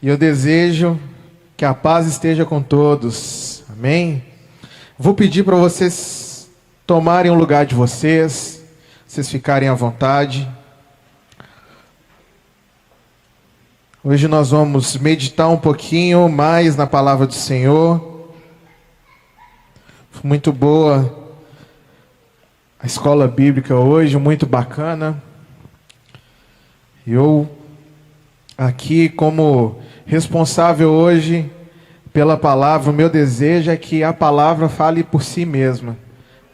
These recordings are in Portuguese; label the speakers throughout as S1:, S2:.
S1: E eu desejo que a paz esteja com todos. Amém? Vou pedir para vocês tomarem o lugar de vocês ficarem à vontade. Hoje nós vamos meditar um pouquinho mais na palavra do Senhor. Muito boa a escola bíblica hoje, muito bacana. Eu aqui como responsável hoje pela palavra, o meu desejo é que a palavra fale por si mesma.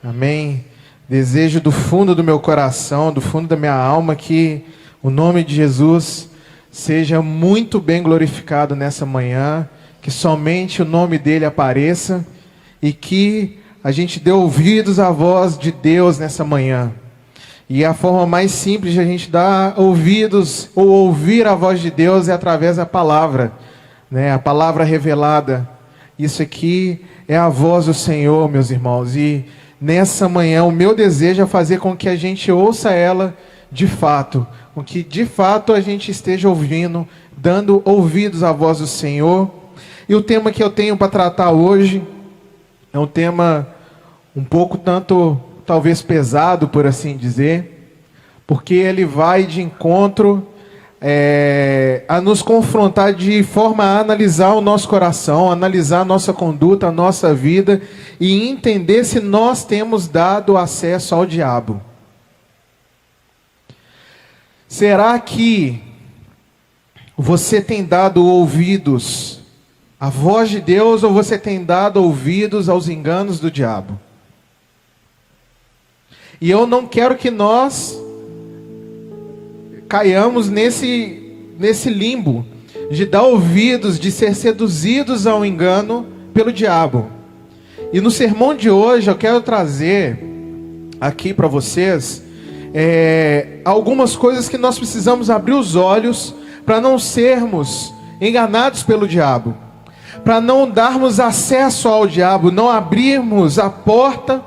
S1: Amém? Desejo do fundo do meu coração, do fundo da minha alma, que o nome de Jesus seja muito bem glorificado nessa manhã, que somente o nome dele apareça e que a gente dê ouvidos à voz de Deus nessa manhã. E a forma mais simples de a gente dar ouvidos ou ouvir a voz de Deus é através da palavra, né? A palavra revelada. Isso aqui é a voz do Senhor, meus irmãos. E nessa manhã o meu desejo é fazer com que a gente ouça ela de fato, com que de fato a gente esteja ouvindo, dando ouvidos à voz do Senhor. E o tema que eu tenho para tratar hoje é um tema um pouco tanto talvez pesado, por assim dizer, porque ele vai de encontro a nos confrontar de forma a analisar o nosso coração, analisar a nossa conduta, a nossa vida e entender se nós temos dado acesso ao diabo. Será que você tem dado ouvidos à voz de Deus ou você tem dado ouvidos aos enganos do diabo? E eu não quero que nós caiamos nesse limbo de dar ouvidos, de ser seduzidos ao engano pelo diabo. E no sermão de hoje eu quero trazer aqui para vocês algumas coisas que nós precisamos abrir os olhos para não sermos enganados pelo diabo, para não darmos acesso ao diabo, não abrirmos a porta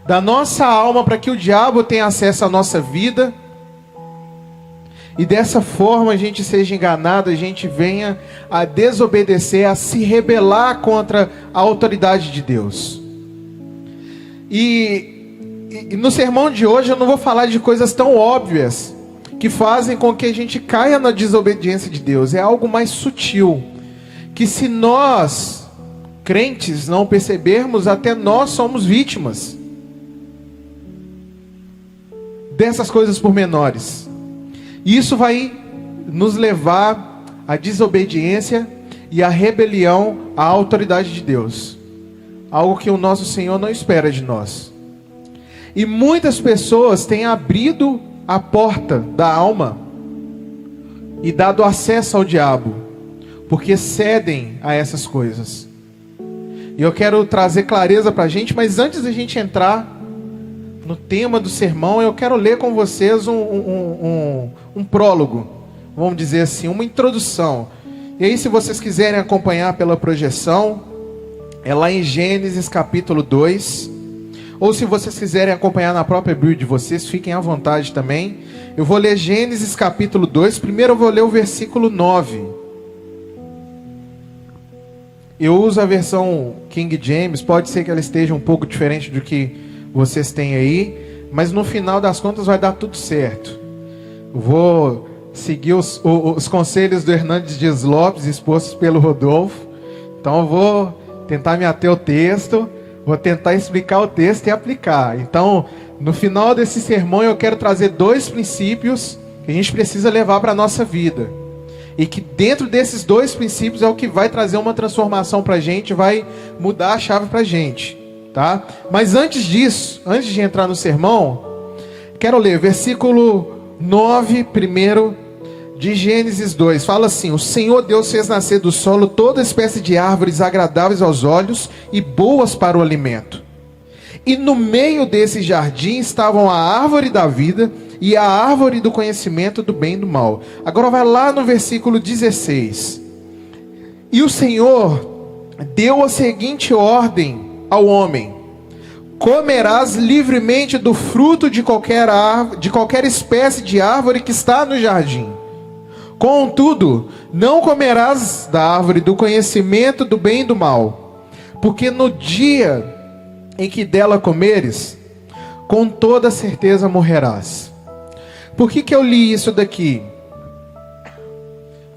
S1: da nossa alma para que o diabo tenha acesso à nossa vida. E dessa forma a gente seja enganado, a gente venha a desobedecer, a se rebelar contra a autoridade de Deus. E no sermão de hoje eu não vou falar de coisas tão óbvias que fazem com que a gente caia na desobediência de Deus. É algo mais sutil, que se nós, crentes, não percebermos, até nós somos vítimas dessas coisas pormenores. E isso vai nos levar à desobediência e à rebelião à autoridade de Deus. Algo que o nosso Senhor não espera de nós. E muitas pessoas têm abrido a porta da alma e dado acesso ao diabo, porque cedem a essas coisas. E eu quero trazer clareza para a gente, mas antes da gente entrar no tema do sermão, eu quero ler com vocês um prólogo, vamos dizer assim, uma introdução. E aí, se vocês quiserem acompanhar pela projeção, é lá em Gênesis capítulo 2, ou se vocês quiserem acompanhar na própria Bíblia de vocês, fiquem à vontade também. Eu vou ler Gênesis capítulo 2, primeiro eu vou ler o versículo 9. Eu uso a versão King James, pode ser que ela esteja um pouco diferente do que vocês têm aí, mas no final das contas vai dar tudo certo. Eu vou seguir os conselhos do Hernandes Dias Lopes, expostos pelo Rodolfo. Então eu vou tentar me ater ao texto, vou tentar explicar o texto e aplicar. Então, no final desse sermão eu quero trazer 2 princípios que a gente precisa levar para a nossa vida. E que dentro desses 2 princípios é o que vai trazer uma transformação para a gente, vai mudar a chave para a gente. Tá? Mas antes disso, antes de entrar no sermão, quero ler versículo 9 primeiro de Gênesis 2. Fala assim: o Senhor Deus fez nascer do solo toda espécie de árvores agradáveis aos olhos e boas para o alimento. E no meio desse jardim estavam a árvore da vida e a árvore do conhecimento do bem e do mal. Agora vai lá no versículo 16. E o Senhor deu a seguinte ordem ao homem: comerás livremente do fruto de qualquer espécie de árvore que está no jardim. Contudo, não comerás da árvore do conhecimento do bem e do mal, porque no dia em que dela comeres, com toda certeza morrerás. Por que eu li isso daqui?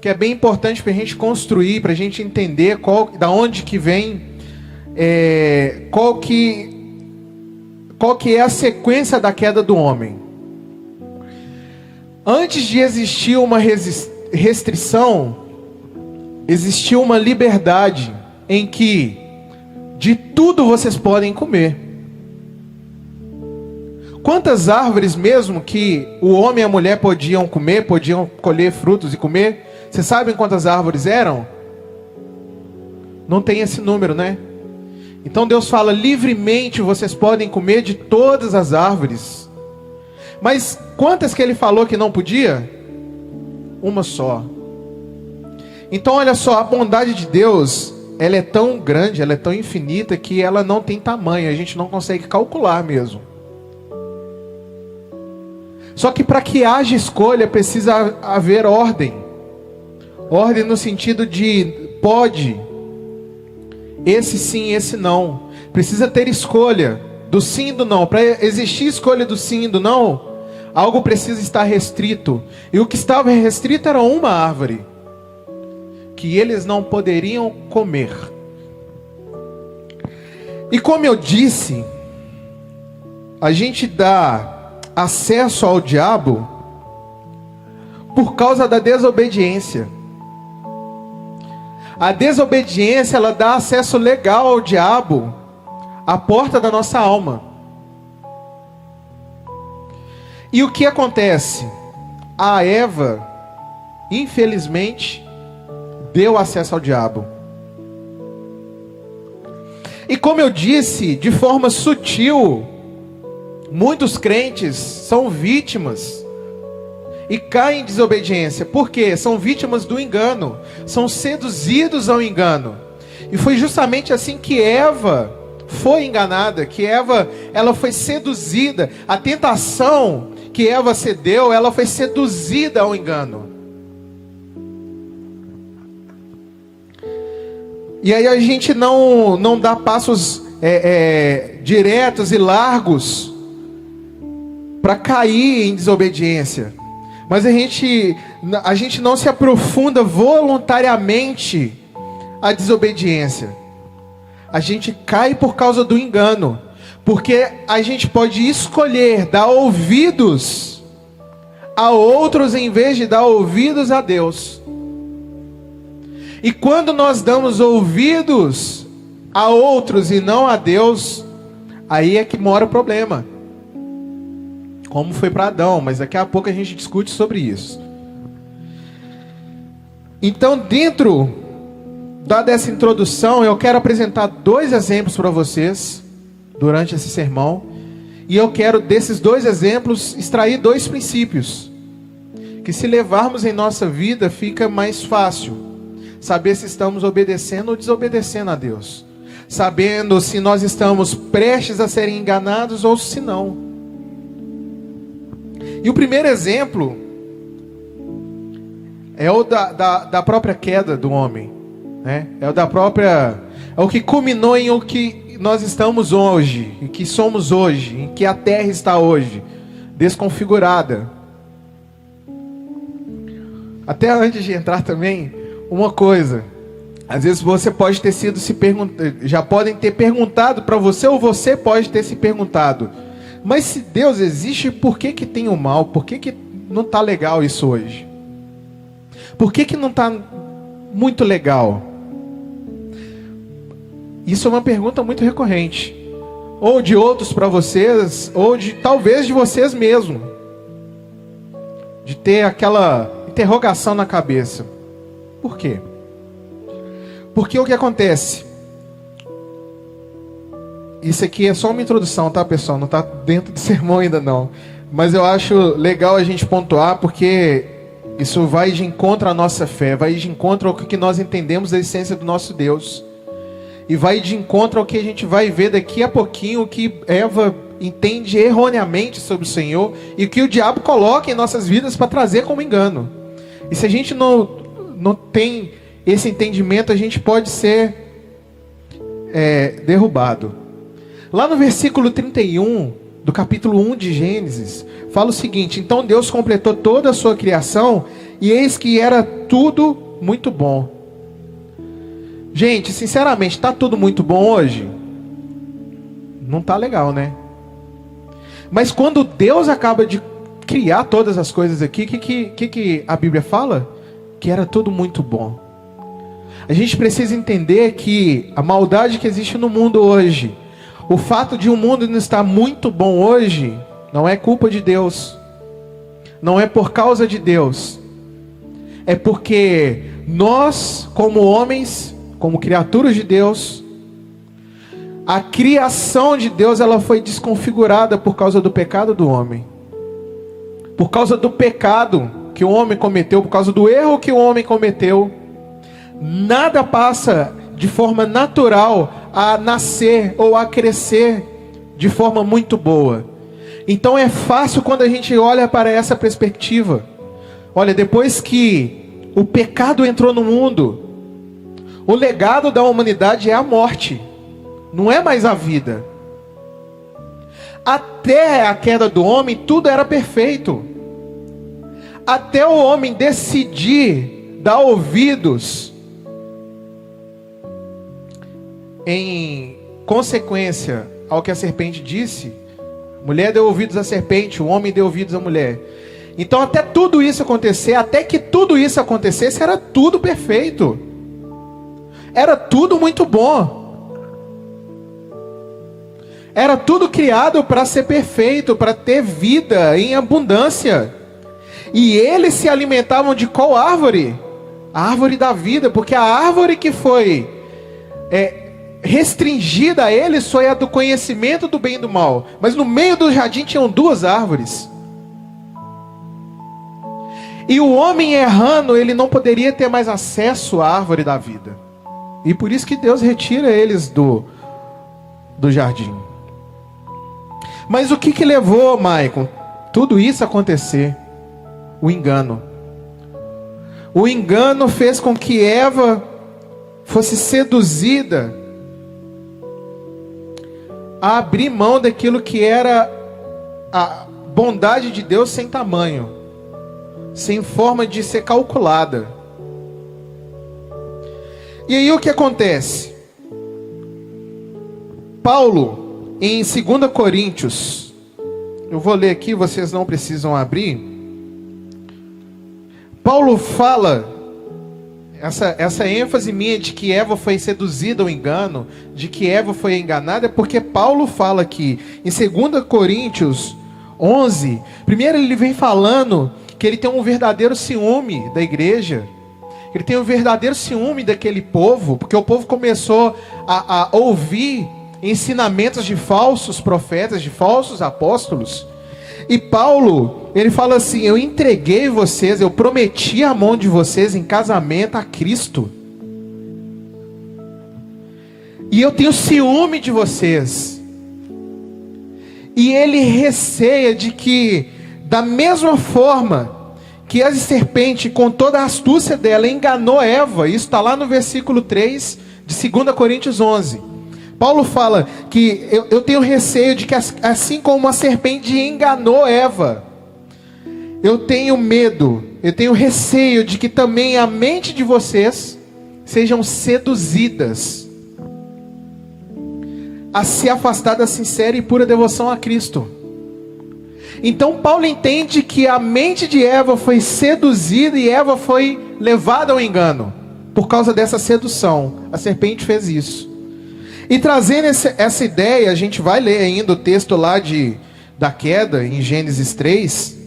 S1: Que é bem importante para a gente construir, para a gente entender da onde que vem, qual que é a sequência da queda do homem. Antes de existir uma restrição, existiu uma liberdade em que de tudo vocês podem comer. Quantas árvores mesmo que o homem e a mulher podiam comer, podiam colher frutos e comer? Vocês sabem quantas árvores eram? Não tem esse número, né? Então Deus fala, livremente vocês podem comer de todas as árvores. Mas quantas que ele falou que não podia? Uma só. Então olha só, a bondade de Deus, ela é tão grande, ela é tão infinita, que ela não tem tamanho, a gente não consegue calcular mesmo. Só que para que haja escolha, precisa haver ordem. Ordem no sentido de pode, esse sim, esse não. Precisa ter escolha do sim e do não. Para existir escolha do sim e do não, algo precisa estar restrito. E o que estava restrito era uma árvore, que eles não poderiam comer. E como eu disse, a gente dá acesso ao diabo por causa da desobediência. A desobediência, ela dá acesso legal ao diabo à porta da nossa alma. E o que acontece? A Eva, infelizmente, deu acesso ao diabo. E como eu disse, de forma sutil, muitos crentes são vítimas e caem em desobediência. Por quê? São vítimas do engano, são seduzidos ao engano. E foi justamente assim que Eva foi enganada, que Eva, ela foi seduzida. A tentação que Eva cedeu, ela foi seduzida ao engano. E aí a gente não dá passos diretos e largos para cair em desobediência. Mas a gente não se aprofunda voluntariamente à desobediência. A gente cai por causa do engano. Porque a gente pode escolher dar ouvidos a outros em vez de dar ouvidos a Deus. E quando nós damos ouvidos a outros e não a Deus, aí é que mora o problema. Como foi para Adão, mas daqui a pouco a gente discute sobre isso. Então, dentro dessa introdução, eu quero apresentar 2 exemplos para vocês durante esse sermão. E eu quero, desses 2 exemplos, extrair 2 princípios que, se levarmos em nossa vida, fica mais fácil saber se estamos obedecendo ou desobedecendo a Deus, sabendo se nós estamos prestes a serem enganados ou se não. E o primeiro exemplo é o da própria queda do homem, né? É o que culminou em o que nós estamos hoje, em que somos hoje, em que a terra está hoje, desconfigurada. Até antes de entrar também, uma coisa, às vezes você pode ter sido já podem ter perguntado para você, ou você pode ter se perguntado: mas se Deus existe, por que tem o mal? Por que não está legal isso hoje? Por que não está muito legal? Isso é uma pergunta muito recorrente. Ou de outros para vocês, ou talvez de vocês mesmos. De ter aquela interrogação na cabeça. Por quê? Porque o que acontece? Isso aqui é só uma introdução, tá, pessoal? Não está dentro do sermão ainda não. Mas eu acho legal a gente pontuar, porque isso vai de encontro à nossa fé, vai de encontro ao que nós entendemos da essência do nosso Deus. E vai de encontro ao que a gente vai ver daqui a pouquinho, o que Eva entende erroneamente sobre o Senhor, e o que o diabo coloca em nossas vidas para trazer como engano. E se a gente não tem esse entendimento, a gente pode ser derrubado. Lá no versículo 31 do capítulo 1 de Gênesis, fala o seguinte: então Deus completou toda a sua criação, e eis que era tudo muito bom. Gente, sinceramente, está tudo muito bom hoje? Não está legal, né? Mas quando Deus acaba de criar todas as coisas aqui, o que a Bíblia fala? Que era tudo muito bom. A gente precisa entender que a maldade que existe no mundo hoje, o fato de o mundo não estar muito bom hoje, não é culpa de Deus, não é por causa de Deus, é porque nós, como homens, como criaturas de Deus, a criação de Deus, ela foi desconfigurada por causa do pecado do homem, por causa do pecado que o homem cometeu, por causa do erro que o homem cometeu. Nada passa de forma natural a nascer ou a crescer de forma muito boa. Então é fácil quando a gente olha para essa perspectiva. Olha, depois que o pecado entrou no mundo, o legado da humanidade é a morte, não é mais a vida. Até a queda do homem, tudo era perfeito. Até o homem decidir dar ouvidos em consequência ao que a serpente disse. A mulher deu ouvidos à serpente, o homem deu ouvidos à mulher. Então até tudo isso acontecer, até que tudo isso acontecesse, era tudo perfeito. Era tudo muito bom. Era tudo criado para ser perfeito, para ter vida em abundância. E eles se alimentavam de qual árvore? A árvore da vida, porque a árvore que foi restringida a eles foi a do conhecimento do bem e do mal. Mas no meio do jardim tinham duas árvores. E o homem errando, ele não poderia ter mais acesso à árvore da vida. E por isso que Deus retira eles do jardim. Mas o que levou, Maicon, tudo isso a acontecer? O engano. O engano fez com que Eva fosse seduzida a abrir mão daquilo que era a bondade de Deus sem tamanho, sem forma de ser calculada. E aí o que acontece? Paulo, em 2 Coríntios, eu vou ler aqui, vocês não precisam abrir. Paulo fala, essa ênfase minha de que Eva foi seduzida ao engano, de que Eva foi enganada, é porque Paulo fala aqui, em 2 Coríntios 11, primeiro ele vem falando que ele tem um verdadeiro ciúme da igreja, ele tem um verdadeiro ciúme daquele povo, porque o povo começou a ouvir ensinamentos de falsos profetas, de falsos apóstolos. E Paulo, ele fala assim: eu entreguei vocês, eu prometi a mão de vocês em casamento a Cristo. E eu tenho ciúme de vocês. E ele receia de que, da mesma forma que a serpente, com toda a astúcia dela, enganou Eva, isso está lá no versículo 3 de 2 Coríntios 11. Paulo fala que eu tenho receio de que assim como a serpente enganou Eva, eu tenho medo, eu tenho receio de que também a mente de vocês sejam seduzidas a se afastar da sincera e pura devoção a Cristo. Então Paulo entende que a mente de Eva foi seduzida e Eva foi levada ao engano. Por causa dessa sedução, a serpente fez isso. E trazendo essa ideia, a gente vai ler ainda o texto lá da queda, em Gênesis 3.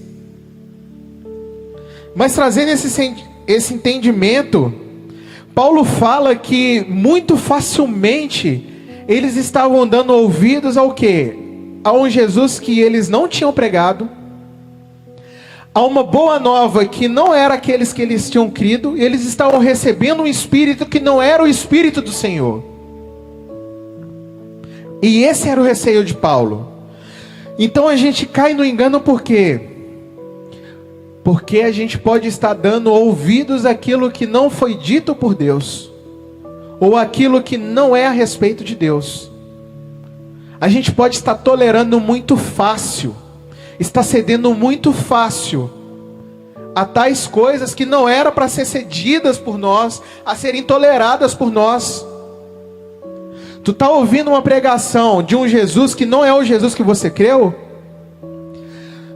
S1: Mas trazendo esse entendimento, Paulo fala que muito facilmente eles estavam dando ouvidos ao quê? A um Jesus que eles não tinham pregado, a uma boa nova que não era aqueles que eles tinham crido, e eles estavam recebendo um espírito que não era o espírito do Senhor. E esse era o receio de Paulo. Então a gente cai no engano porque Porque a gente pode estar dando ouvidos àquilo que não foi dito por Deus, ou aquilo que não é a respeito de Deus. A gente pode estar tolerando muito fácil, está cedendo muito fácil a tais coisas que não eram para ser cedidas por nós, a serem toleradas por nós. Tu está ouvindo uma pregação de um Jesus que não é o Jesus que você creu?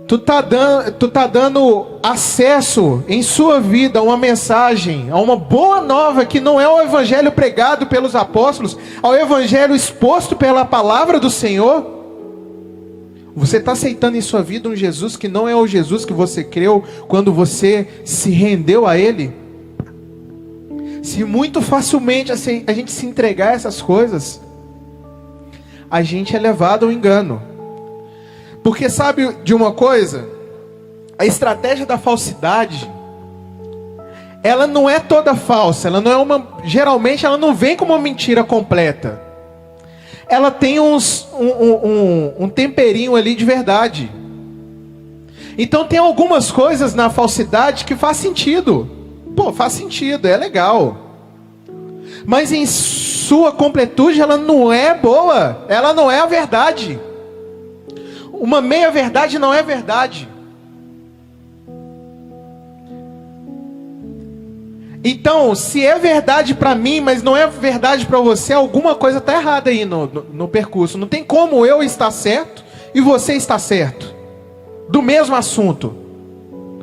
S1: Tu tá dando acesso em sua vida a uma mensagem, a uma boa nova que não é o evangelho pregado pelos apóstolos, ao evangelho exposto pela palavra do Senhor? Você está aceitando em sua vida um Jesus que não é o Jesus que você creu quando você se rendeu a Ele? Se muito facilmente a gente se entregar a essas coisas, a gente é levado ao engano. Porque sabe de uma coisa? A estratégia da falsidade, ela não é toda falsa, ela não é geralmente ela não vem com uma mentira completa. Ela tem um temperinho ali de verdade. Então tem algumas coisas na falsidade que faz sentido. Pô, faz sentido, é legal. Mas em sua completude ela não é boa, ela não é a verdade. Uma meia verdade não é verdade. Então, se é verdade para mim, mas não é verdade para você, alguma coisa está errada aí no percurso. Não tem como eu estar certo e você estar certo do mesmo assunto.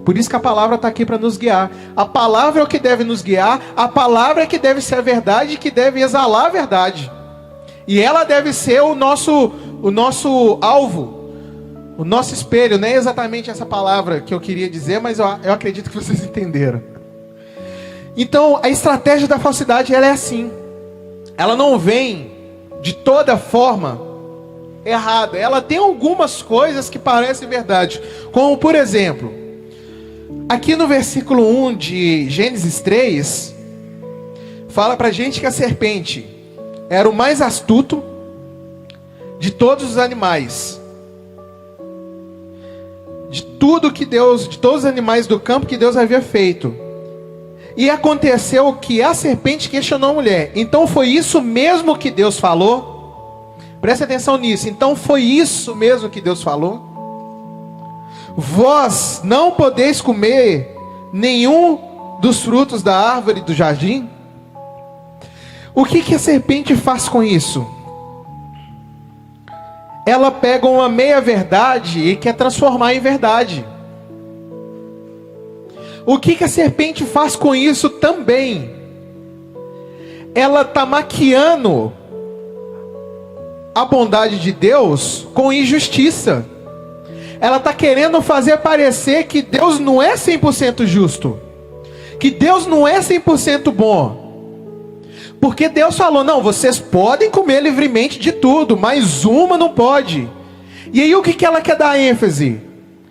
S1: Por isso que a palavra está aqui para nos guiar. A palavra é o que deve nos guiar. A palavra é que deve ser a verdade e que deve exalar a verdade. E ela deve ser o nosso alvo. O nosso espelho. Não é exatamente essa palavra que eu queria dizer, mas eu acredito que vocês entenderam. Então, a estratégia da falsidade, ela é assim. Ela não vem de toda forma errada. Ela tem algumas coisas que parecem verdade. Como, por exemplo, aqui no versículo 1 de Gênesis 3, fala pra gente que a serpente era o mais astuto de todos os animais. De tudo que Deus, de todos os animais do campo que Deus havia feito. E aconteceu que a serpente questionou a mulher. Então foi isso mesmo que Deus falou? Preste atenção nisso. Então foi isso mesmo que Deus falou? Vós não podeis comer nenhum dos frutos da árvore do jardim? O que a serpente faz com isso? Ela pega uma meia verdade e quer transformar em verdade. O que a serpente faz com isso também? Ela está maquiando a bondade de Deus com injustiça. Ela está querendo fazer parecer que Deus não é 100% justo. Que Deus não é 100% bom. Porque Deus falou, não, vocês podem comer livremente de tudo, mas uma não pode. E aí o que ela quer dar ênfase?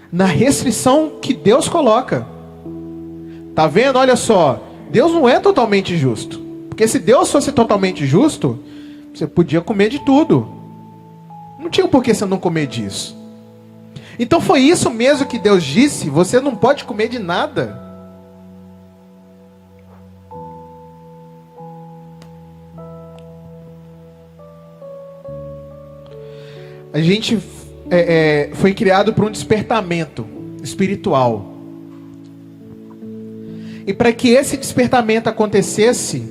S1: Na restrição que Deus coloca. Tá vendo? Olha só, Deus não é totalmente justo. Porque se Deus fosse totalmente justo, você podia comer de tudo. Não tinha por que você não comer disso. Então foi isso mesmo que Deus disse, você não pode comer de nada. A gente foi criado para um despertamento espiritual. E para que esse despertamento acontecesse,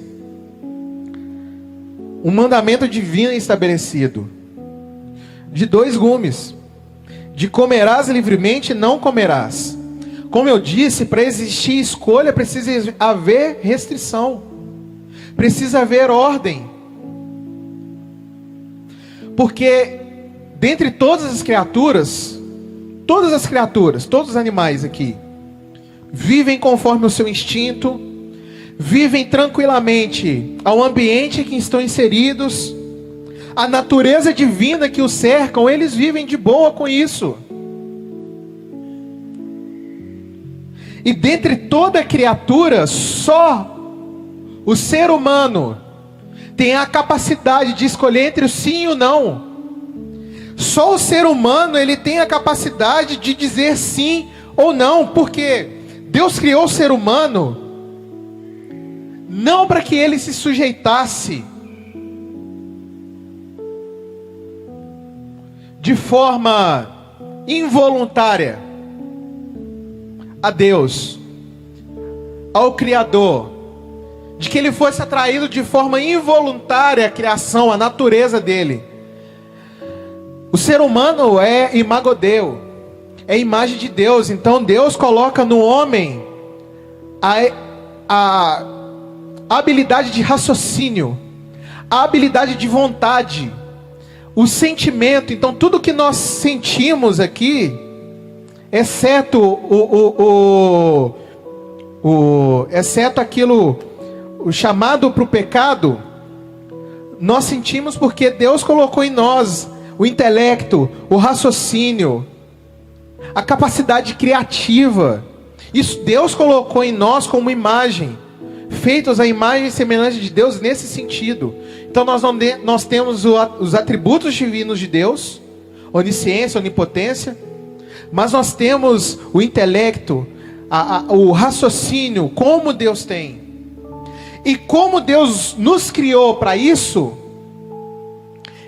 S1: um mandamento divino é estabelecido. De 2 gumes. De comerás livremente, não comerás. Como eu disse, para existir escolha, precisa haver restrição. Precisa haver ordem. Porque dentre todas as criaturas, todos os animais aqui, vivem conforme o seu instinto, vivem tranquilamente ao ambiente em que estão inseridos, a natureza divina que os cercam, eles vivem de boa com isso. E dentre toda criatura, só o ser humano tem a capacidade de escolher entre o sim e o não. Só o ser humano ele tem a capacidade de dizer sim Ou não, porque Deus criou o ser humano não para que ele se sujeitasse de forma involuntária a Deus, ao Criador, de que ele fosse atraído de forma involuntária à criação, à natureza dele. O ser humano é imagodeu, é imagem de Deus. Então Deus coloca no homem a habilidade de raciocínio, a habilidade de vontade, o sentimento. Então tudo que nós sentimos aqui, exceto exceto aquilo, o chamado para o pecado, nós sentimos porque Deus colocou em nós o intelecto, o raciocínio, a capacidade criativa. Isso Deus colocou em nós como imagem, feitos à imagem e semelhança de Deus nesse sentido. Então nós temos os atributos divinos de Deus, onisciência, onipotência, mas nós temos o intelecto, o raciocínio, como Deus tem. E como Deus nos criou para isso,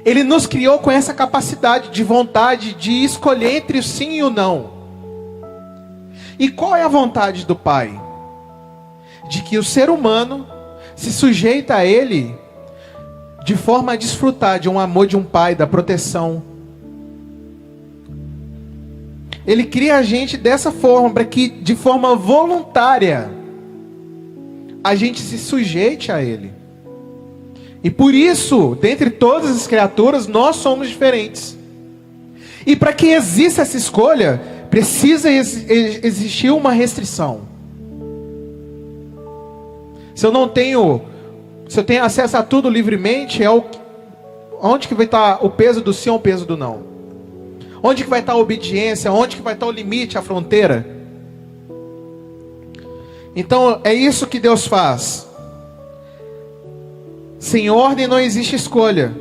S1: Ele nos criou com essa capacidade de vontade de escolher entre o sim e o não. E qual é a vontade do Pai? De que o ser humano se sujeita a Ele de forma a desfrutar de um amor de um Pai, da proteção. Ele cria a gente dessa forma, para que de forma voluntária a gente se sujeite a Ele. E por isso, dentre todas as criaturas, nós somos diferentes. E para que exista essa escolha, precisa existir uma restrição. Se eu tenho acesso a tudo livremente, onde que vai estar o peso do sim ou o peso do não? Onde que vai estar a obediência? Onde que vai estar o limite, a fronteira? Então é isso que Deus faz. Sem ordem não existe escolha.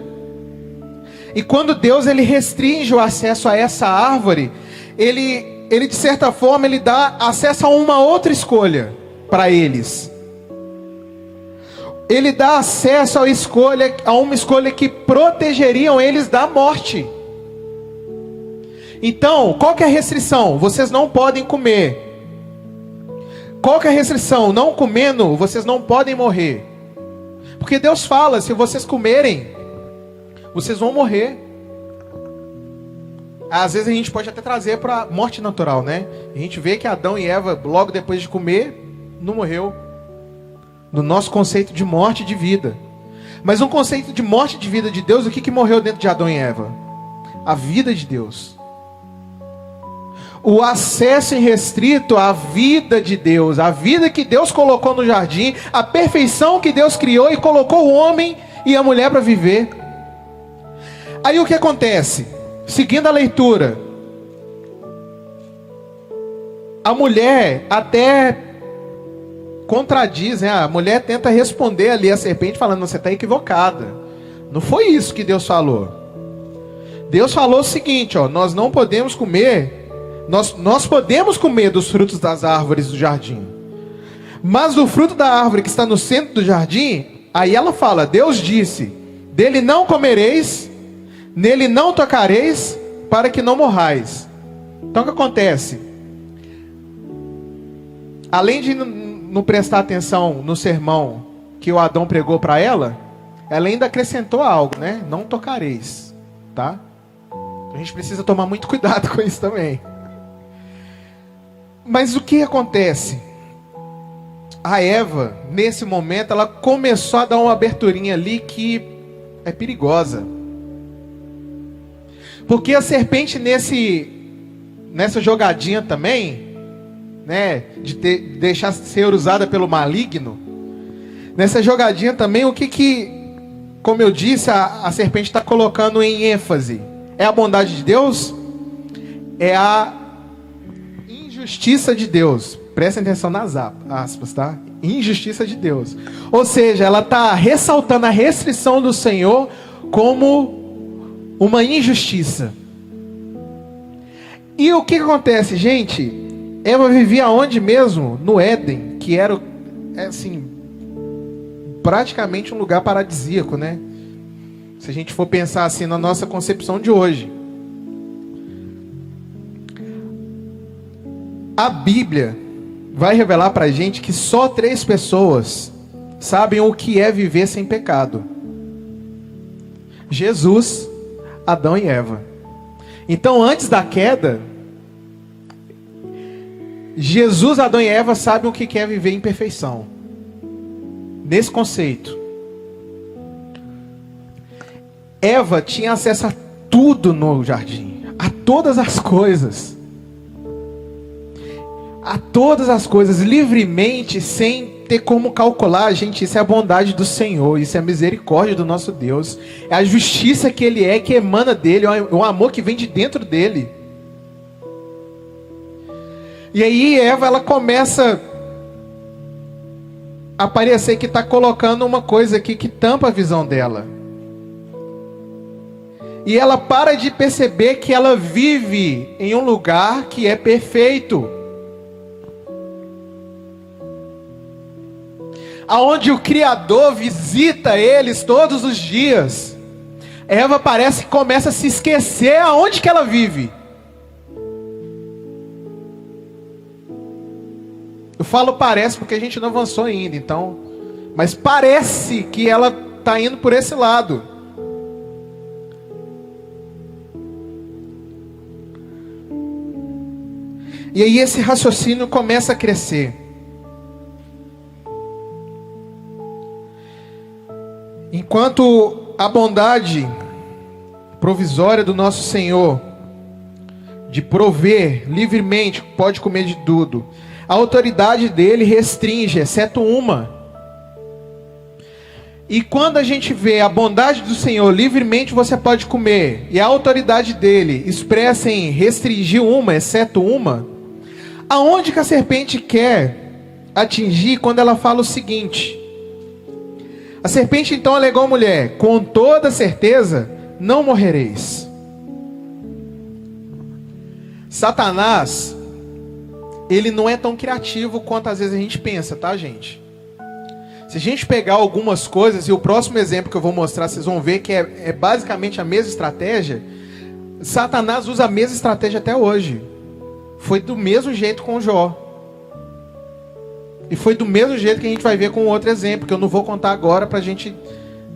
S1: E quando Deus ele restringe o acesso a essa árvore, ele de certa forma ele dá acesso a uma outra escolha para eles. Ele dá acesso a uma escolha que protegeriam eles da morte. Então, qual que é a restrição? Vocês não podem comer. Qual que é a restrição? Não comendo, vocês não podem morrer. Porque Deus fala, se vocês comerem, vocês vão morrer. Às vezes a gente pode até trazer para morte natural, né? A gente vê que Adão e Eva, logo depois de comer, não morreu. No nosso conceito de morte e de vida. Mas um conceito de morte e de vida de Deus, o que morreu dentro de Adão e Eva? A vida de Deus. O acesso irrestrito à vida de Deus, a vida que Deus colocou no jardim, a perfeição que Deus criou e colocou o homem e a mulher para viver. Aí o que acontece? Seguindo a leitura, a mulher até contradiz, né? A mulher tenta responder ali a serpente falando, você está equivocada. Não foi isso que Deus falou. Deus falou o seguinte, nós não podemos comer. Nós podemos comer dos frutos das árvores do jardim, mas do fruto da árvore que está no centro do jardim, aí ela fala, Deus disse, dele não comereis, nele não tocareis, para que não morrais. Então o que acontece? Além de não prestar atenção no sermão que o Adão pregou para ela ainda acrescentou algo, né? Não tocareis, tá? A gente precisa tomar muito cuidado com isso também. Mas o que acontece? A Eva, nesse momento, ela começou a dar uma aberturinha ali que é perigosa. Porque a serpente nessa jogadinha também, né, de deixar ser usada pelo maligno, nessa jogadinha também, como eu disse, a serpente está colocando em ênfase? É a bondade de Deus? É a injustiça de Deus. Prestem atenção nas aspas, tá? Injustiça de Deus. Ou seja, ela está ressaltando a restrição do Senhor como uma injustiça. E o que acontece, gente? Eva vivia onde mesmo? No Éden, que era, assim, praticamente um lugar paradisíaco, né? Se a gente for pensar assim na nossa concepção de hoje. A Bíblia vai revelar pra gente que só 3 pessoas sabem o que é viver sem pecado: Jesus, Adão e Eva. Então, antes da queda, Jesus, Adão e Eva sabem o que é viver em perfeição. Nesse conceito, Eva tinha acesso a tudo no jardim, a todas as coisas. A todas as coisas, livremente, sem ter como calcular. Gente, isso é a bondade do Senhor, isso é a misericórdia do nosso Deus, é a justiça que Ele é, que emana dEle, é um amor que vem de dentro dEle. E aí Eva, ela começa a parecer que está colocando uma coisa aqui que tampa a visão dela. E ela para de perceber que ela vive em um lugar que é perfeito, aonde o Criador visita eles todos os dias. Eva parece que começa a se esquecer aonde que ela vive. Eu falo parece porque a gente não avançou ainda, então, mas parece que ela está indo por esse lado. E aí esse raciocínio começa a crescer. Enquanto a bondade provisória do nosso Senhor, de prover livremente, pode comer de tudo, a autoridade dele restringe, exceto uma. E quando a gente vê a bondade do Senhor, livremente você pode comer, e a autoridade dele expressa em restringir uma, exceto uma, aonde que a serpente quer atingir quando ela fala o seguinte? A serpente então alegou à mulher: com toda certeza não morrereis. Satanás, ele não é tão criativo quanto às vezes a gente pensa, tá, gente? Se a gente pegar algumas coisas, e o próximo exemplo que eu vou mostrar, vocês vão ver que é basicamente a mesma estratégia. Satanás usa a mesma estratégia até hoje. Foi do mesmo jeito com Jó. E foi do mesmo jeito que a gente vai ver com outro exemplo, que eu não vou contar agora para a gente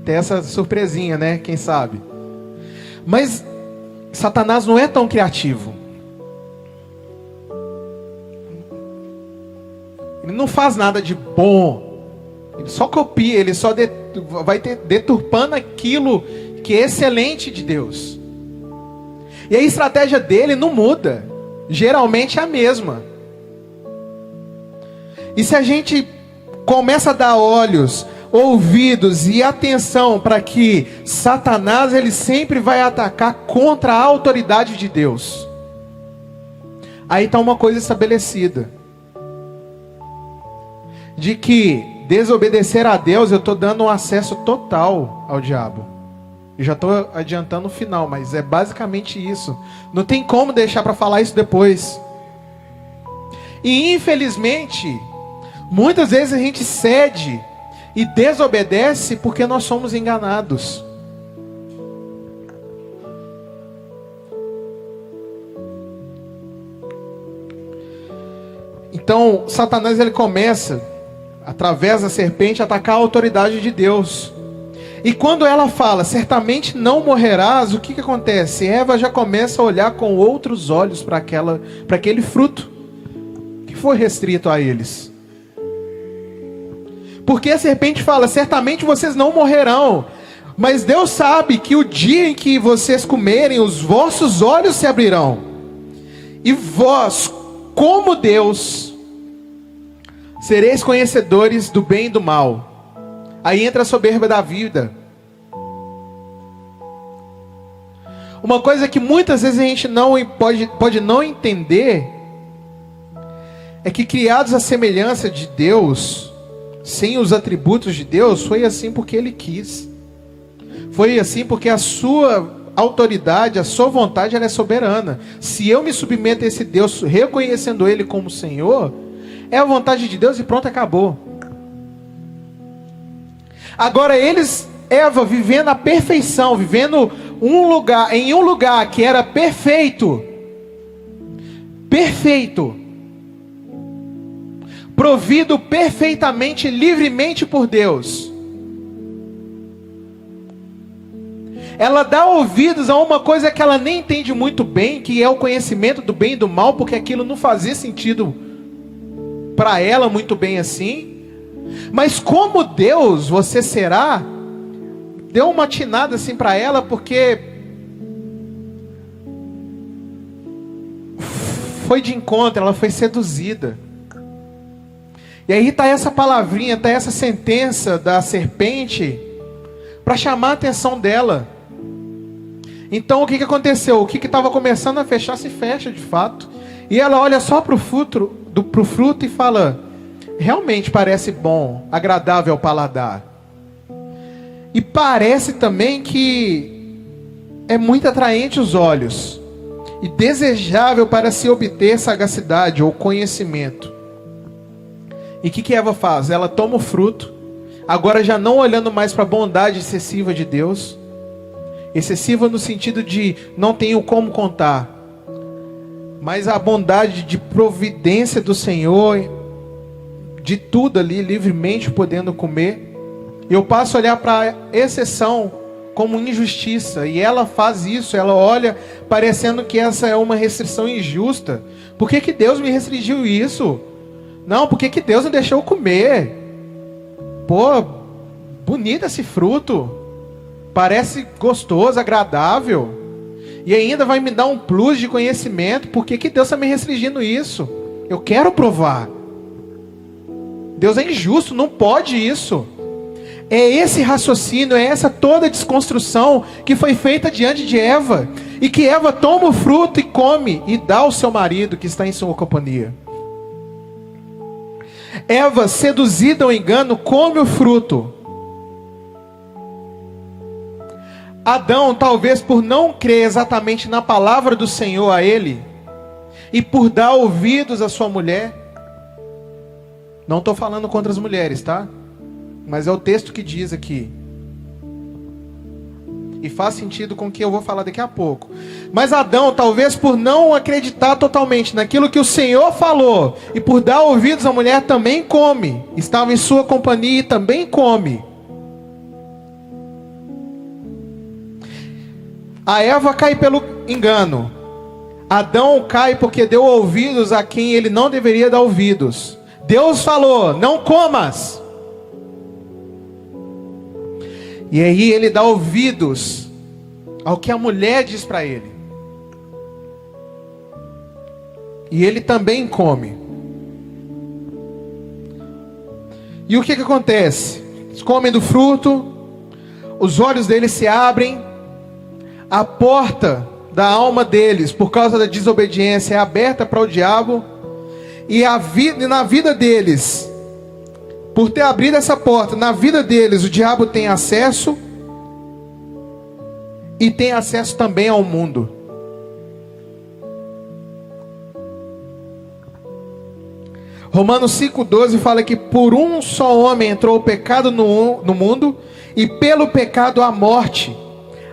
S1: ter essa surpresinha, né? Quem sabe? Mas Satanás não é tão criativo. Ele não faz nada de bom. Ele só copia, ele só vai deturpando aquilo que é excelente de Deus. E a estratégia dele não muda. Geralmente é a mesma. E se a gente começa a dar olhos, ouvidos e atenção para que Satanás ele sempre vai atacar contra a autoridade de Deus, aí está uma coisa estabelecida, de que desobedecer a Deus, eu estou dando um acesso total ao diabo. Eu já estou adiantando o final, mas é basicamente isso. Não tem como deixar para falar isso depois. E infelizmente, muitas vezes a gente cede e desobedece porque nós somos enganados. Então, Satanás ele começa, através da serpente, a atacar a autoridade de Deus. E quando ela fala, certamente não morrerás, o que acontece? Eva já começa a olhar com outros olhos para aquele fruto que foi restrito a eles. Porque a serpente fala, certamente vocês não morrerão. Mas Deus sabe que o dia em que vocês comerem, os vossos olhos se abrirão. E vós, como Deus, sereis conhecedores do bem e do mal. Aí entra a soberba da vida. Uma coisa que muitas vezes a gente não pode não entender é que criados à semelhança de Deus, sem os atributos de Deus, foi assim porque Ele quis. Foi assim porque a sua autoridade, a sua vontade, ela é soberana. Se eu me submeto a esse Deus, reconhecendo Ele como Senhor, é a vontade de Deus e pronto, acabou. Agora Eva vivendo a perfeição, vivendo em um lugar que era perfeito, provido perfeitamente, livremente por Deus. Ela dá ouvidos a uma coisa que ela nem entende muito bem, que é o conhecimento do bem e do mal, porque aquilo não fazia sentido para ela muito bem assim. Mas como Deus você será, deu uma atinada assim para ela, porque foi de encontro, ela foi seduzida. E aí está essa palavrinha, está essa sentença da serpente para chamar a atenção dela. Então o que aconteceu? O que estava começando a fechar, se fecha de fato. E ela olha só para o fruto e fala: realmente parece bom, agradável ao paladar. E parece também que é muito atraente aos olhos e desejável para se obter sagacidade ou conhecimento. E o que Eva faz? Ela toma o fruto, agora já não olhando mais para a bondade excessiva de Deus. Excessiva no sentido de não tenho como contar, mas a bondade de providência do Senhor, de tudo ali, livremente podendo comer. Eu passo a olhar para a exceção como injustiça, e ela faz isso, ela olha parecendo que essa é uma restrição injusta. Por que Deus me restringiu isso? Não, por que Deus não deixou eu comer? Pô, bonito esse fruto, parece gostoso, agradável, e ainda vai me dar um plus de conhecimento. Por que Deus está me restringindo isso? Eu quero provar. Deus é injusto, não pode isso. É esse raciocínio, é essa toda a desconstrução que foi feita diante de Eva, e que Eva toma o fruto e come, e dá ao seu marido que está em sua companhia. Eva, seduzida ao engano, come o fruto. Adão, talvez por não crer exatamente na palavra do Senhor a ele, e por dar ouvidos à sua mulher, não estou falando contra as mulheres, tá? Mas é o texto que diz aqui, e faz sentido com o que eu vou falar daqui a pouco. Mas Adão, talvez por não acreditar totalmente naquilo que o Senhor falou, e por dar ouvidos à mulher, também come. Estava em sua companhia e também come. A Eva cai pelo engano. Adão cai porque deu ouvidos a quem ele não deveria dar ouvidos. Deus falou: não comas. E aí ele dá ouvidos ao que a mulher diz para ele. E ele também come. E o que acontece? Eles comem do fruto, os olhos deles se abrem, a porta da alma deles, por causa da desobediência, é aberta para o diabo, e na vida deles, por ter abrido essa porta, na vida deles, o diabo tem acesso, e tem acesso também ao mundo. Romanos 5,12 fala que por um só homem entrou o pecado no mundo, e pelo pecado a morte.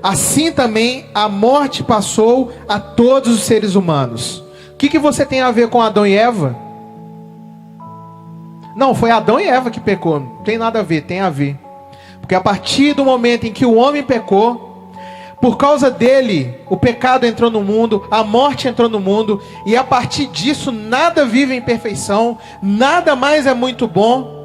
S1: Assim também a morte passou a todos os seres humanos. O que você tem a ver com Adão e Eva? Não, foi Adão e Eva que pecou. Não tem nada a ver, tem a ver. Porque a partir do momento em que o homem pecou, por causa dele, o pecado entrou no mundo, a morte entrou no mundo, e a partir disso nada vive em perfeição, nada mais é muito bom,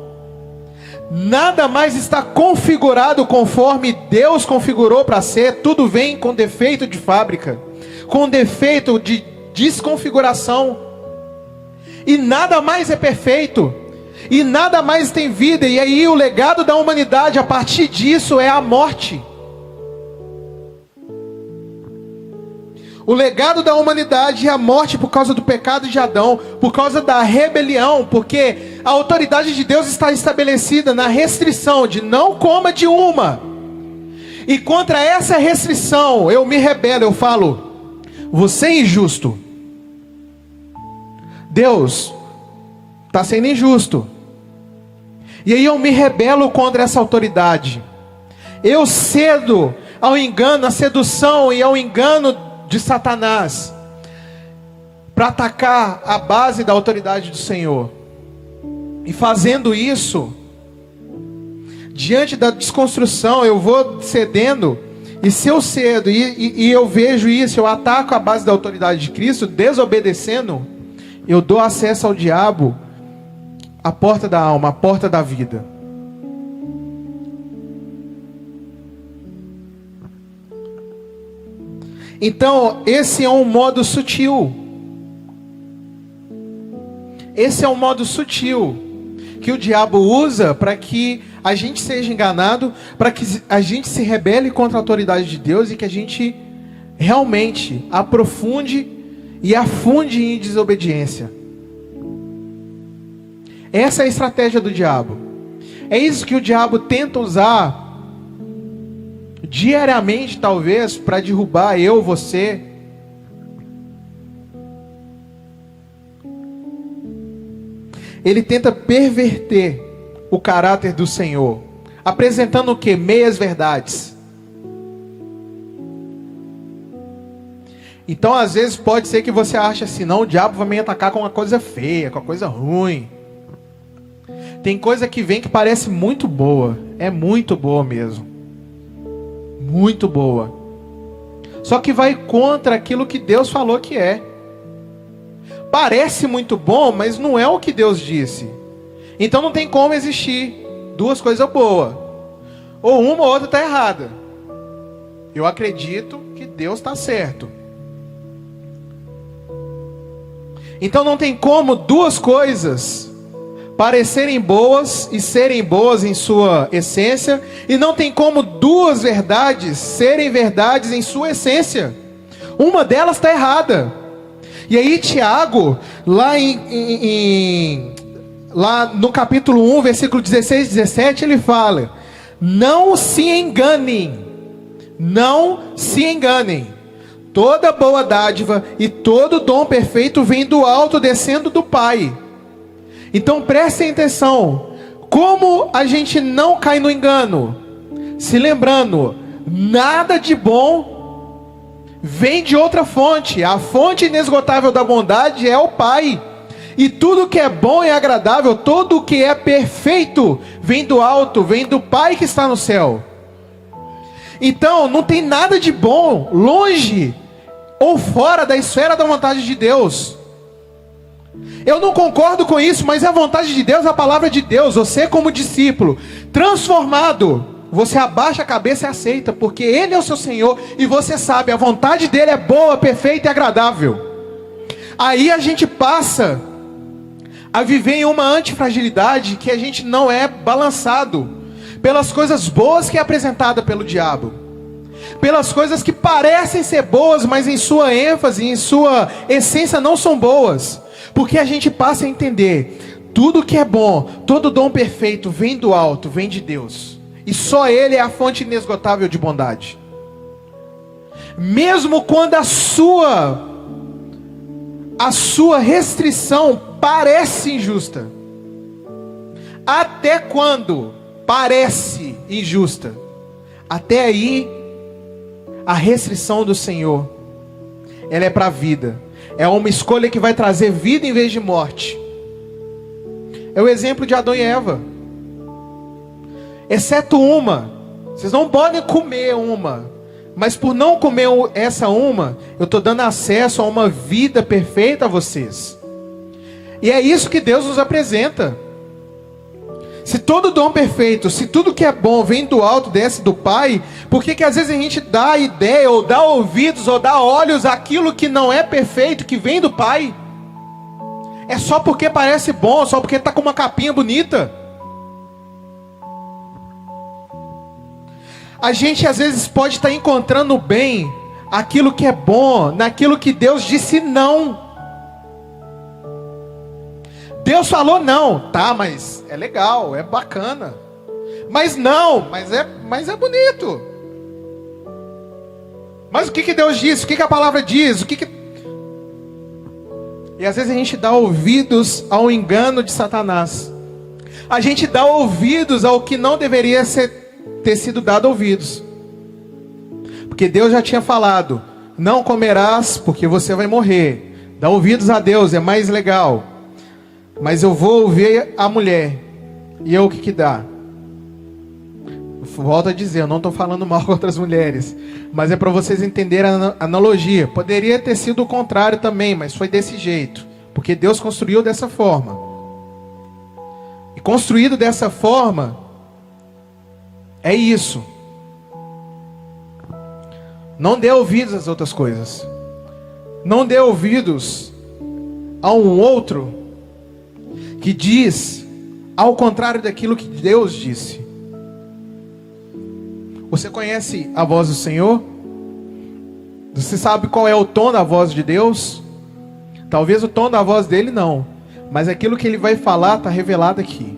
S1: nada mais está configurado conforme Deus configurou para ser. Tudo vem com defeito de fábrica, com defeito de desconfiguração, e nada mais é perfeito, e nada mais tem vida. E aí o legado da humanidade a partir disso é a morte. O legado da humanidade é a morte por causa do pecado de Adão, por causa da rebelião, porque a autoridade de Deus está estabelecida na restrição de não coma de uma. E contra essa restrição eu me rebelo, eu falo: você é injusto. Deus está sendo injusto. E aí eu me rebelo contra essa autoridade. Eu cedo ao engano, à sedução e ao engano de Satanás, para atacar a base da autoridade do Senhor. E fazendo isso, diante da desconstrução, eu vou cedendo. E se eu cedo e eu vejo isso, eu ataco a base da autoridade de Cristo, desobedecendo, eu dou acesso ao diabo, a porta da alma, a porta da vida. Então, esse é um modo sutil. Esse é um modo sutil que o diabo usa para que a gente seja enganado, para que a gente se rebele contra a autoridade de Deus e que a gente realmente aprofunde e afunde em desobediência. Essa é a estratégia do diabo. É isso que o diabo tenta usar diariamente, talvez, para derrubar eu, você. Ele tenta perverter o caráter do Senhor, apresentando o que? Meias verdades. Então, às vezes, pode ser que você ache assim: não, o diabo vai me atacar com uma coisa feia, com uma coisa ruim. Tem coisa que vem que parece muito boa. É muito boa mesmo. Muito boa. Só que vai contra aquilo que Deus falou que é. Parece muito bom, mas não é o que Deus disse. Então não tem como existir duas coisas boas. Ou uma ou outra está errada. Eu acredito que Deus está certo. Então não tem como duas coisas parecerem boas e serem boas em sua essência, e não tem como duas verdades serem verdades em sua essência. Uma delas está errada. E aí Tiago, lá no capítulo 1, versículo 16 e 17, ele fala: não se enganem, não se enganem. Toda boa dádiva e todo dom perfeito vem do alto, descendo do Pai. Então prestem atenção, como a gente não cai no engano? Se lembrando, nada de bom vem de outra fonte. A fonte inesgotável da bondade é o Pai. E tudo que é bom e agradável, tudo que é perfeito, vem do alto, vem do Pai que está no céu. Então não tem nada de bom longe ou fora da esfera da vontade de Deus. Eu não concordo com isso, mas é a vontade de Deus, a palavra de Deus. Você, como discípulo transformado, você abaixa a cabeça e aceita, porque Ele é o seu Senhor e você sabe, a vontade dEle é boa, perfeita e agradável. Aí a gente passa a viver em uma antifragilidade, que a gente não é balançado pelas coisas boas que é apresentada pelo diabo, pelas coisas que parecem ser boas, mas em sua ênfase, em sua essência não são boas. Porque a gente passa a entender, tudo que é bom, todo dom perfeito vem do alto, vem de Deus. E só Ele é a fonte inesgotável de bondade. Mesmo quando a sua restrição parece injusta. Até quando parece injusta. Até aí, a restrição do Senhor, ela é para a vida. É uma escolha que vai trazer vida em vez de morte. É o exemplo de Adão e Eva. Exceto uma. Vocês não podem comer uma. Mas por não comer essa uma, eu estou dando acesso a uma vida perfeita a vocês. E é isso que Deus nos apresenta. Se todo dom perfeito, se tudo que é bom vem do alto, desce do Pai, por que às vezes a gente dá ideia, ou dá ouvidos, ou dá olhos àquilo que não é perfeito, que vem do Pai? É só porque parece bom, só porque está com uma capinha bonita. A gente às vezes pode estar encontrando bem aquilo que é bom, naquilo que Deus disse não. Deus falou não, tá, mas é legal, é bacana. Mas não, mas é bonito. Mas o que Deus disse? O que a palavra diz? E às vezes a gente dá ouvidos ao engano de Satanás. A gente dá ouvidos ao que não deveria ter sido dado ouvidos. Porque Deus já tinha falado: não comerás porque você vai morrer. Dá ouvidos a Deus, é mais legal. Mas eu vou ouvir a mulher. E eu o que dá? Volto a dizer, eu não estou falando mal com outras mulheres. Mas é para vocês entenderem a analogia. Poderia ter sido o contrário também, mas foi desse jeito. Porque Deus construiu dessa forma. E construído dessa forma, é isso. Não dê ouvidos às outras coisas. Não dê ouvidos a um outro que diz ao contrário daquilo que Deus disse. Você conhece a voz do Senhor? Você sabe qual é o tom da voz de Deus? Talvez o tom da voz dele não, mas aquilo que ele vai falar está revelado aqui.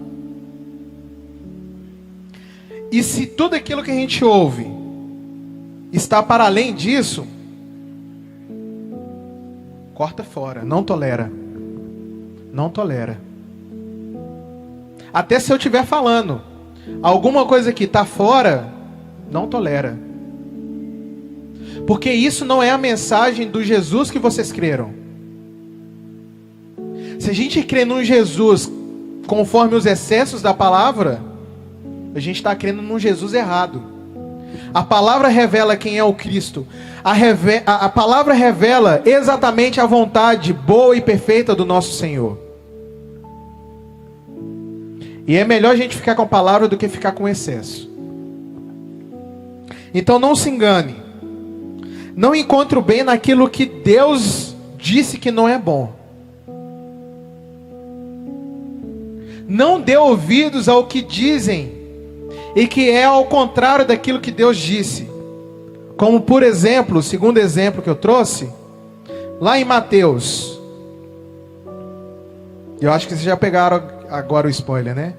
S1: E se tudo aquilo que a gente ouve está para além disso, corta fora, não tolera. Não tolera. Até se eu estiver falando alguma coisa que está fora, não tolera. Porque isso não é a mensagem do Jesus que vocês creram. Se a gente crê num Jesus conforme os excessos da palavra, a gente está crendo num Jesus errado. A palavra revela quem é o Cristo. A palavra revela exatamente a vontade boa e perfeita do nosso Senhor. E é melhor a gente ficar com a palavra do que ficar com excesso. Então não se engane. Não encontre o bem naquilo que Deus disse que não é bom. Não dê ouvidos ao que dizem e que é ao contrário daquilo que Deus disse. Como por exemplo, o segundo exemplo que eu trouxe, lá em Mateus. Eu acho que vocês já pegaram agora o spoiler, né?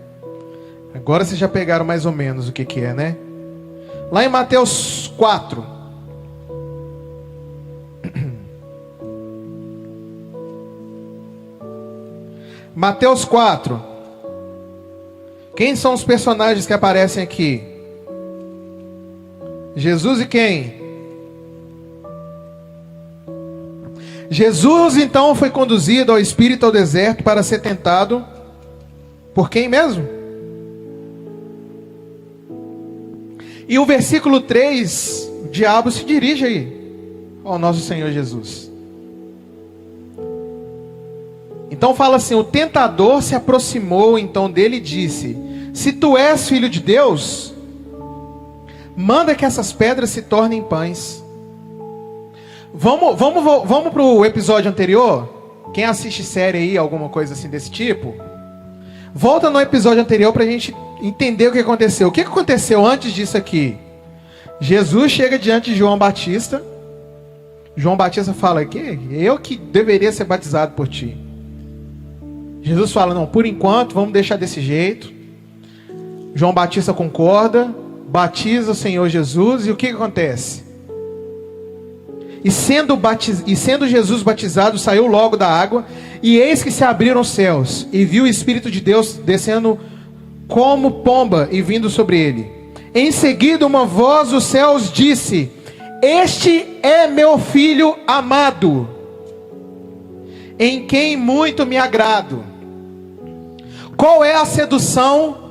S1: Agora vocês já pegaram mais ou menos o que é, né? Lá em Mateus 4. Mateus 4. Quem são os personagens que aparecem aqui? Jesus e quem? Jesus então foi conduzido ao Espírito ao deserto para ser tentado por quem mesmo? E o versículo 3, o diabo se dirige aí ao nosso Senhor Jesus. Então fala assim: o tentador se aproximou então dele e disse: se tu és filho de Deus, manda que essas pedras se tornem pães. Vamos para o episódio anterior? Quem assiste série aí, alguma coisa assim desse tipo, volta no episódio anterior para a gente entender o que aconteceu. O que aconteceu antes disso aqui? Jesus chega diante de João Batista. João Batista fala: que eu que deveria ser batizado por ti. Jesus fala: não, por enquanto vamos deixar desse jeito. João Batista concorda, batiza o Senhor Jesus. E o que acontece? E sendo Jesus batizado, saiu logo da água, e eis que se abriram os céus, e viu o Espírito de Deus descendo como pomba e vindo sobre ele. Em seguida uma voz dos céus disse: este é meu filho amado, em quem muito me agrado. Qual é a sedução?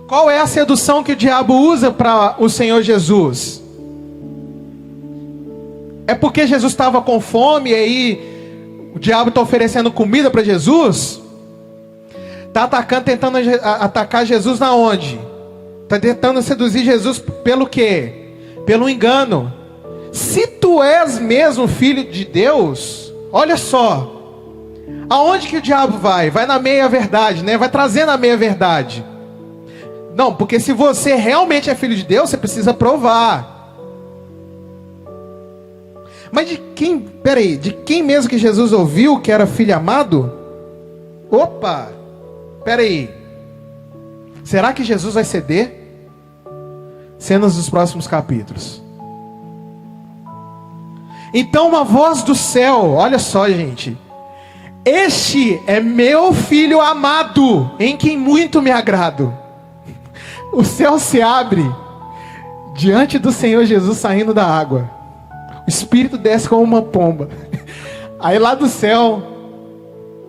S1: Qual é a sedução que o diabo usa para o Senhor Jesus? É porque Jesus estava com fome e aí o diabo está oferecendo comida para Jesus? Está tentando atacar Jesus na onde? Está tentando seduzir Jesus pelo quê? Pelo engano. Se tu és mesmo filho de Deus, olha só, aonde que o diabo vai? Vai na meia-verdade, né? Vai trazendo a meia-verdade. Não, porque se você realmente é filho de Deus, você precisa provar. Mas de quem mesmo que Jesus ouviu que era filho amado? Opa, peraí. Será que Jesus vai ceder? Cenas dos próximos capítulos. Então uma voz do céu, olha só, gente. Este é meu filho amado, em quem muito me agrado. O céu se abre diante do Senhor Jesus saindo da água. O Espírito desce como uma pomba. Aí lá do céu,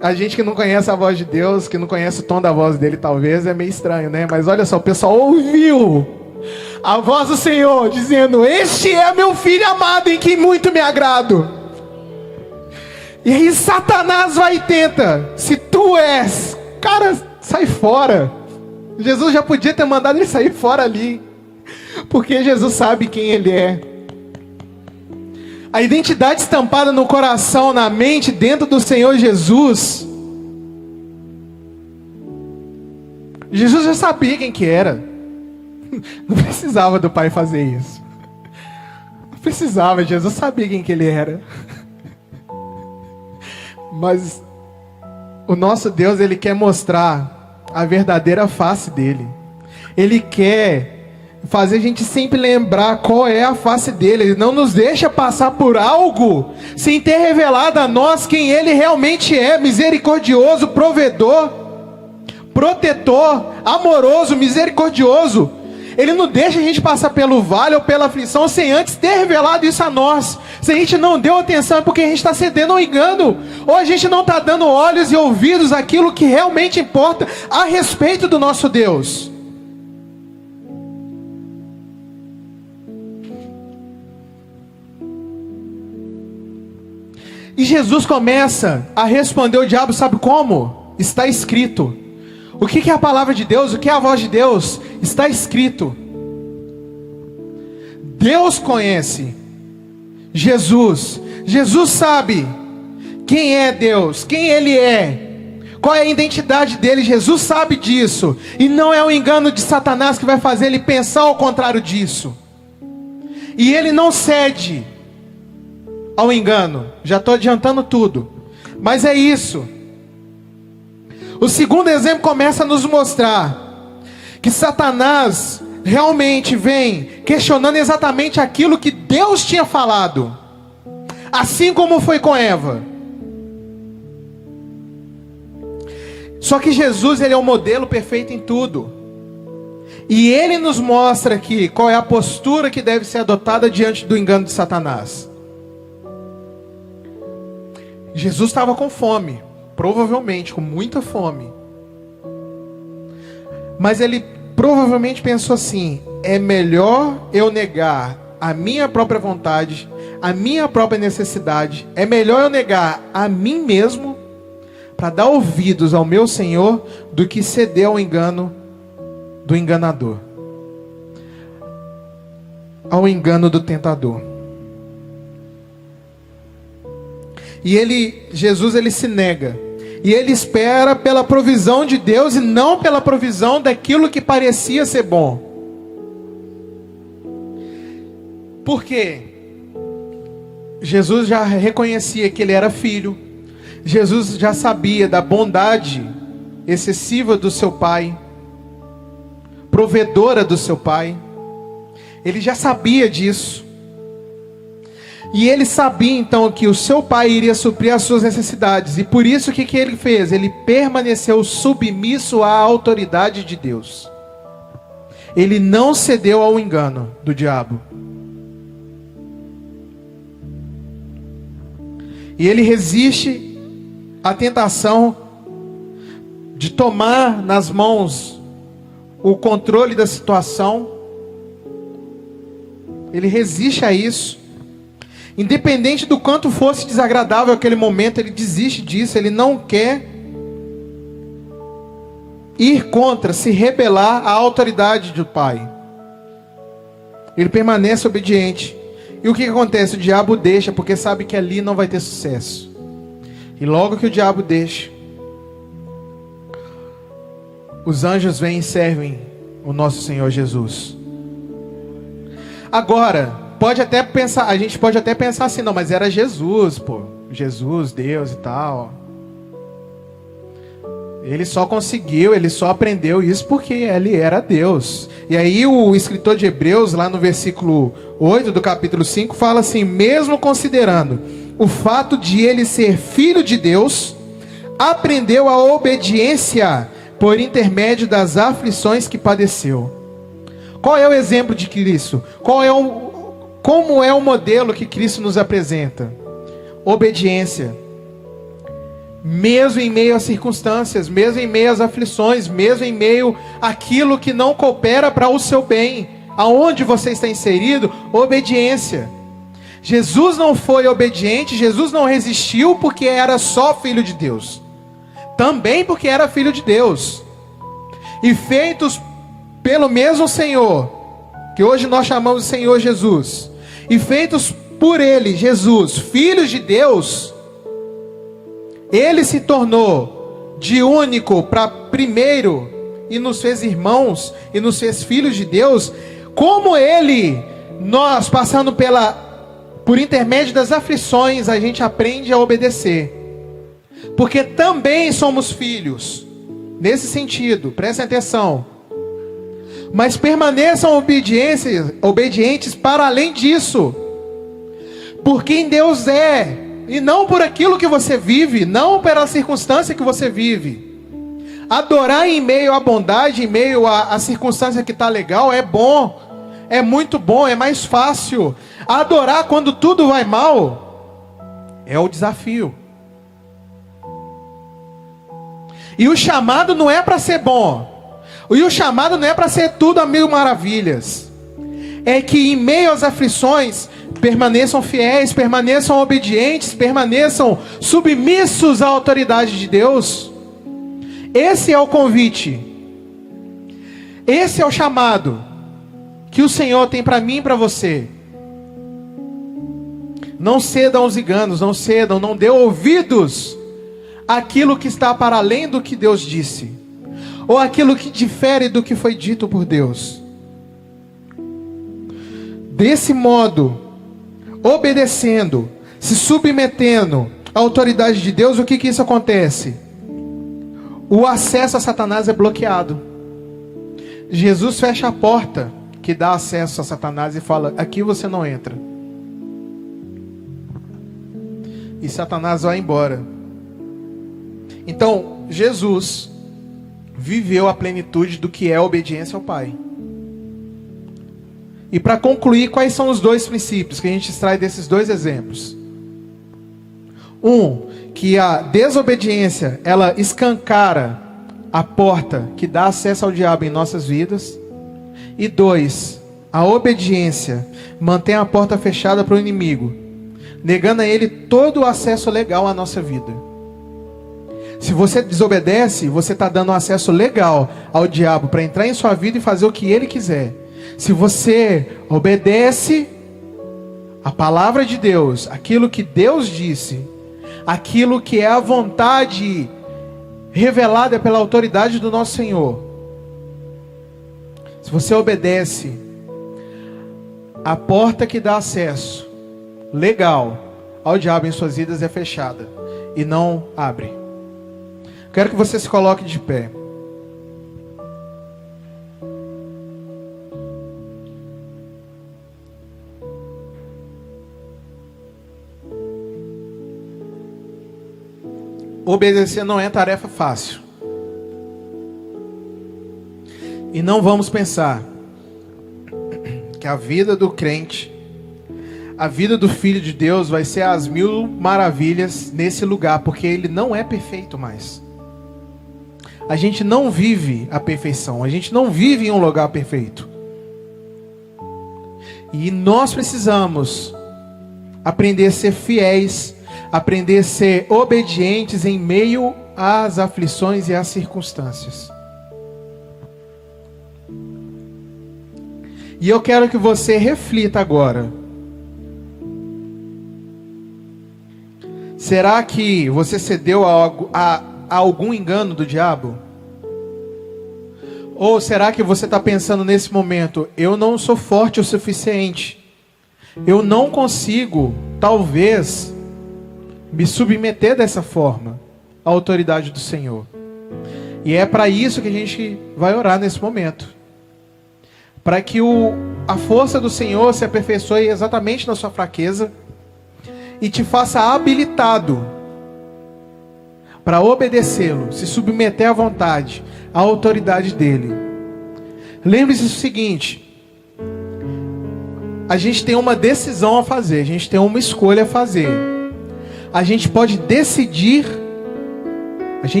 S1: a gente que não conhece a voz de Deus, que não conhece o tom da voz dele, talvez, é meio estranho, né? Mas olha só, o pessoal ouviu a voz do Senhor dizendo: este é meu filho amado, em quem muito me agrado. E aí Satanás vai e tenta: se tu és, cara, sai fora. Jesus já podia ter mandado ele sair fora ali, porque Jesus sabe quem ele é. A identidade estampada no coração, na mente, dentro do Senhor Jesus. Jesus já sabia quem que era. Não precisava do Pai fazer isso. Não precisava, Jesus sabia quem que ele era. Mas o nosso Deus, ele quer mostrar a verdadeira face dele. Ele quer fazer a gente sempre lembrar qual é a face dele. Ele não nos deixa passar por algo sem ter revelado a nós quem ele realmente é: misericordioso, provedor, protetor, amoroso, misericordioso. Ele não deixa a gente passar pelo vale ou pela aflição sem antes ter revelado isso a nós. Se a gente não deu atenção, é porque a gente está cedendo ao engano, ou a gente não está dando olhos e ouvidos àquilo que realmente importa a respeito do nosso Deus. E Jesus começa a responder o diabo, sabe como? Está escrito. O que é a palavra de Deus? O que é a voz de Deus? Está escrito. Deus conhece Jesus. Jesus sabe quem é Deus, quem Ele é, qual é a identidade dele. Jesus sabe disso. E não é o engano de Satanás que vai fazer ele pensar ao contrário disso. E ele não cede ao engano. Já estou adiantando tudo. Mas é isso. O segundo exemplo começa a nos mostrar que Satanás realmente vem questionando exatamente aquilo que Deus tinha falado. Assim como foi com Eva. Só que Jesus, ele é o modelo perfeito em tudo. E ele nos mostra aqui qual é a postura que deve ser adotada diante do engano de Satanás. Jesus estava com fome, provavelmente com muita fome. Mas ele provavelmente pensou assim: é melhor eu negar a minha própria vontade, a minha própria necessidade, é melhor eu negar a mim mesmo para dar ouvidos ao meu Senhor, do que ceder ao engano do enganador, ao engano do tentador. E Jesus, ele se nega. E ele espera pela provisão de Deus e não pela provisão daquilo que parecia ser bom. Por quê? Jesus já reconhecia que ele era filho. Jesus já sabia da bondade excessiva do seu pai, provedora do seu pai. Ele já sabia disso. E ele sabia então que o seu pai iria suprir as suas necessidades. E por isso o que ele fez? Ele permaneceu submisso à autoridade de Deus. Ele não cedeu ao engano do diabo. E ele resiste à tentação de tomar nas mãos o controle da situação. Ele resiste a isso. Independente do quanto fosse desagradável aquele momento, ele desiste disso. Ele não quer ir contra, se rebelar à autoridade do pai. Ele permanece obediente. E o que acontece? O diabo deixa, porque sabe que ali não vai ter sucesso. E logo que o diabo deixa, os anjos vêm e servem o nosso Senhor Jesus. Agora, a gente pode até pensar assim: não, mas era Jesus, pô. Jesus, Deus e tal. Ele só conseguiu, ele só aprendeu isso porque ele era Deus. E aí o escritor de Hebreus, lá no versículo 8 do capítulo 5, fala assim: mesmo considerando o fato de ele ser filho de Deus, aprendeu a obediência por intermédio das aflições que padeceu. Qual é o exemplo de Cristo? Como é o modelo que Cristo nos apresenta? Obediência. Mesmo em meio às circunstâncias, mesmo em meio às aflições, mesmo em meio àquilo que não coopera para o seu bem, aonde você está inserido, obediência. Jesus não foi obediente, Jesus não resistiu porque era só filho de Deus, também porque era filho de Deus, e feitos pelo mesmo Senhor, que hoje nós chamamos de Senhor Jesus, e feitos por Ele, Jesus, filhos de Deus, Ele se tornou de único para primeiro, e nos fez irmãos, e nos fez filhos de Deus. Como Ele, nós passando por intermédio das aflições, a gente aprende a obedecer, porque também somos filhos, nesse sentido, prestem atenção. Mas permaneçam obedientes para além disso, por quem Deus é, e não por aquilo que você vive, não pela circunstância que você vive. Adorar em meio à bondade, em meio à circunstância que está legal, é bom, é muito bom, é mais fácil. Adorar quando tudo vai mal, é o desafio. E o chamado não é para ser bom, e o chamado não é para ser tudo a mil maravilhas. É que em meio às aflições, permaneçam fiéis, permaneçam obedientes, permaneçam submissos à autoridade de Deus. Esse é o convite, esse é o chamado que o Senhor tem para mim e para você. Não cedam aos enganos, não cedam, não dê ouvidos àquilo que está para além do que Deus disse, ou aquilo que difere do que foi dito por Deus. Desse modo, obedecendo, se submetendo à autoridade de Deus, o que isso acontece? O acesso a Satanás é bloqueado. Jesus fecha a porta que dá acesso a Satanás e fala: aqui você não entra. E Satanás vai embora. Então, Jesus viveu a plenitude do que é a obediência ao Pai. E para concluir, quais são os dois princípios que a gente extrai desses dois exemplos? Que a desobediência, ela escancara a porta que dá acesso ao diabo em nossas vidas. E 2, a obediência mantém a porta fechada para o inimigo, negando a ele todo o acesso legal à nossa vida. Se você desobedece, você está dando acesso legal ao diabo para entrar em sua vida e fazer o que ele quiser. Se você obedece a palavra de Deus, aquilo que Deus disse, aquilo que é a vontade revelada pela autoridade do nosso Senhor, se você obedece, a porta que dá acesso legal ao diabo em suas vidas é fechada e não abre. Quero que você se coloque de pé. Obedecer não é tarefa fácil. E não vamos pensar que a vida do crente, a vida do Filho de Deus vai ser às mil maravilhas nesse lugar, porque ele não é perfeito mais. A gente não vive a perfeição, a gente não vive em um lugar perfeito. E nós precisamos aprender a ser fiéis, aprender a ser obedientes em meio às aflições e às circunstâncias. E eu quero que você reflita agora. Será que você cedeu a algum engano do diabo? Ou será que você está pensando nesse momento: eu não sou forte o suficiente, eu não consigo, talvez, me submeter dessa forma à autoridade do Senhor? E é para isso que a gente vai orar nesse momento. Para que a força do Senhor se aperfeiçoe exatamente na sua fraqueza e te faça habilitado para obedecê-lo, se submeter à vontade, à autoridade dele. Lembre-se do seguinte: a gente tem uma decisão a fazer, a gente tem uma escolha a fazer. A gente pode decidir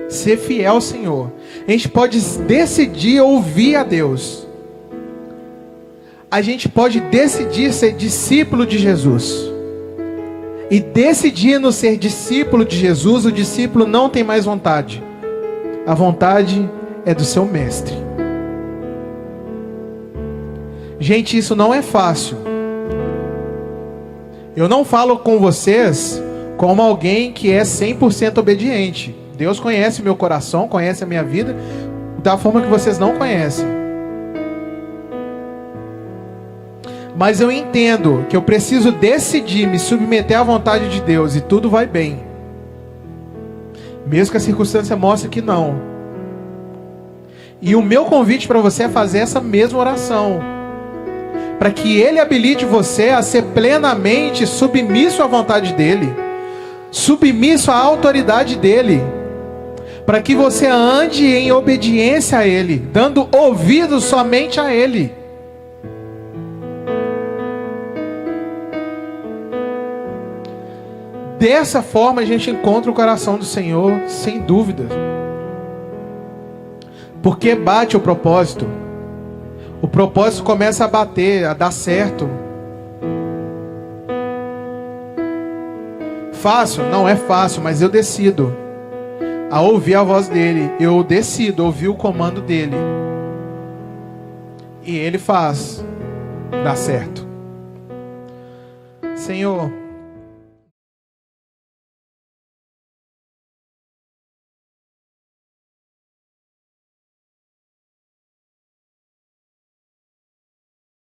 S1: ser fiel ao Senhor. A gente pode decidir ouvir a Deus. A gente pode decidir ser discípulo de Jesus. E decidindo ser discípulo de Jesus, o discípulo não tem mais vontade. A vontade é do seu mestre. Gente, isso não é fácil. Eu não falo com vocês como alguém que é 100% obediente. Deus conhece meu coração, conhece a minha vida da forma que vocês não conhecem. Mas eu entendo que eu preciso decidir me submeter à vontade de Deus e tudo vai bem. Mesmo que a circunstância mostre que não. E o meu convite para você é fazer essa mesma oração. Para que Ele habilite você a ser plenamente submisso à vontade dEle. Submisso à autoridade dEle. Para que você ande em obediência a Ele. Dando ouvidos somente a Ele. Dessa forma a gente encontra o coração do Senhor, sem dúvida. Porque bate o propósito. O propósito começa a bater, a dar certo. Fácil? Não é fácil, mas eu decido a ouvir a voz dele. Eu decido ouvir o comando dele. E ele faz dar certo. Senhor,